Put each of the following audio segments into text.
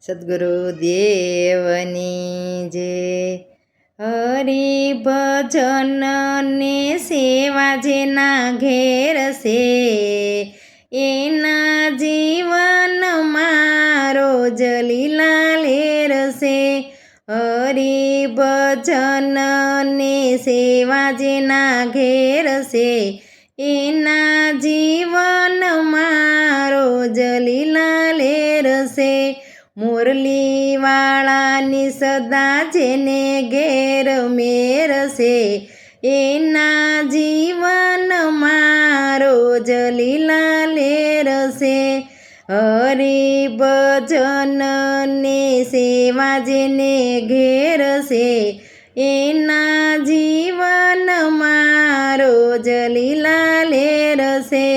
સદ્ગુરુદેવની જય। હરિ ભજન ને સેવા જેના ઘેર છે, એના જીવનમાં રોજ લીલા લેર છે। હરિ ભજન ને સેવા જેના ઘેર છે, એના જીવનમાં રોજ લીલા લેર છે। મુરલીવાળાની સદા જેને ઘેર મેર છે, એના જીવનમાં રોજ લીલા લેર છે। હરિ ભજન ને સેવા જેને ઘેર છે, એના જીવનમાં રોજ લીલા લેર છે।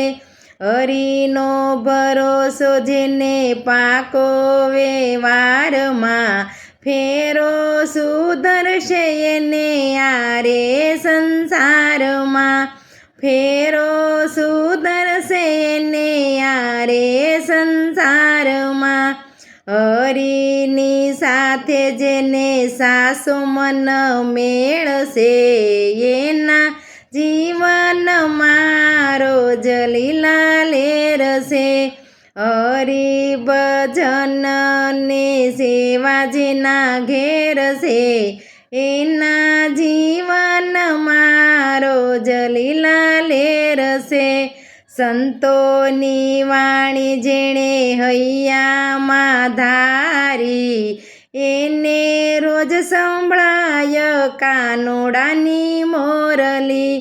હરિનો ભરોસો જેને પાકો વ્યવહારમાં, ફેરો સુધરશે એને આરે સંસારમાં। ફેરો સુધરશે એને આરે સંસારમાં। હરિની સાથે જેને સાસુ મન મેળશે, એના જીવનમાં રોજ લીલા લેર છે। હરિ ભજન ને સેવા જેના ઘેર છે, એના જીવનમાં રોજ લીલા લેર છે। સંતોની વાણી જેણે હૈયામાં ધારી, એને રોજ સંભળાય કાનુડાની મોરલી।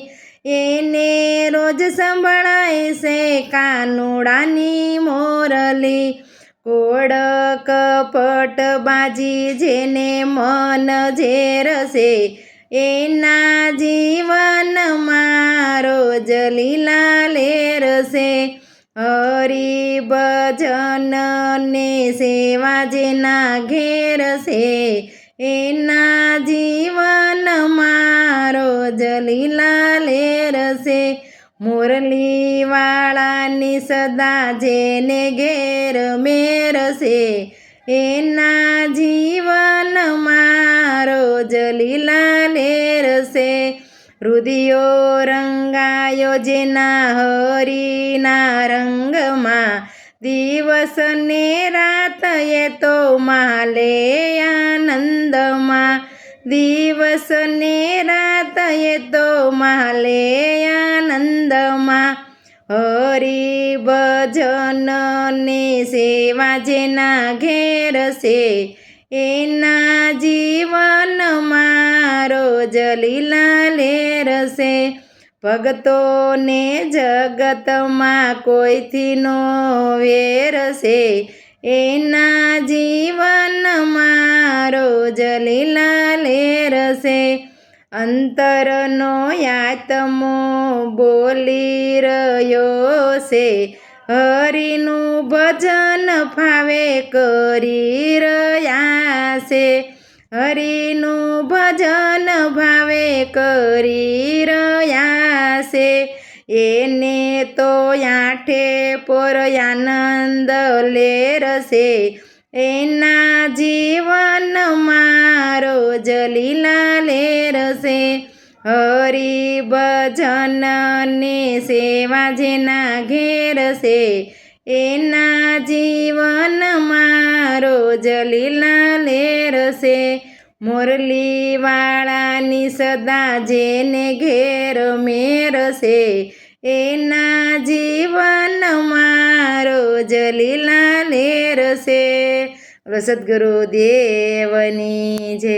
એને રોજ સંભળાય છે કાનુડાની મોરલી। કોડ કપટ બાજી જેને મન ઝેર છે, એના જીવનમાં રોજ લીલા લેર છે। હરિ ભજન ને સેવા જેના ઘેર છે, એના જીવનમાં રોજ લીલા લેર છે। મુરલીવાળાની સદા જેને ઘેર મેર છે, એના જીવનમાં રોજ લીલા લેર છે। રુદિયો રંગાયો જેના હરિના રંગમાં, દિવસ ને રાત એ તો માલે આનંદમાં। દિવસ ને રાત એ તો માલે આનંદમાં। હરિ ભજન ને સેવા જેના ઘેર છે, એના જીવનમાં રોજ લીલા લેર છે। ભક્તોને જગતમાં કોઈથી નો વેર છે, એના જીવનમાં રોજ લીલા લેર છે। અંતરનો આત્મો બોલી રહ્યો છે, હરિનું ભજન ફાવે કરી રહ્યા છે। હરિનું ભજન ભાવે કરી રહ્યા છે, એને તો આઠે પોર આનંદ લેર છે, એના જીવનમાં રોજ લીલા લેર છે। હરિ ભજન ને સેવા જેના ઘેર છે, એના જીવનમાં રોજ લીલા લેર છે। મુરલીવાળાની સદા જેને ઘેર મેર છે, એના જીવનમાં રોજ લીલા લેર છે। સદ્ગુરુદેવની જય।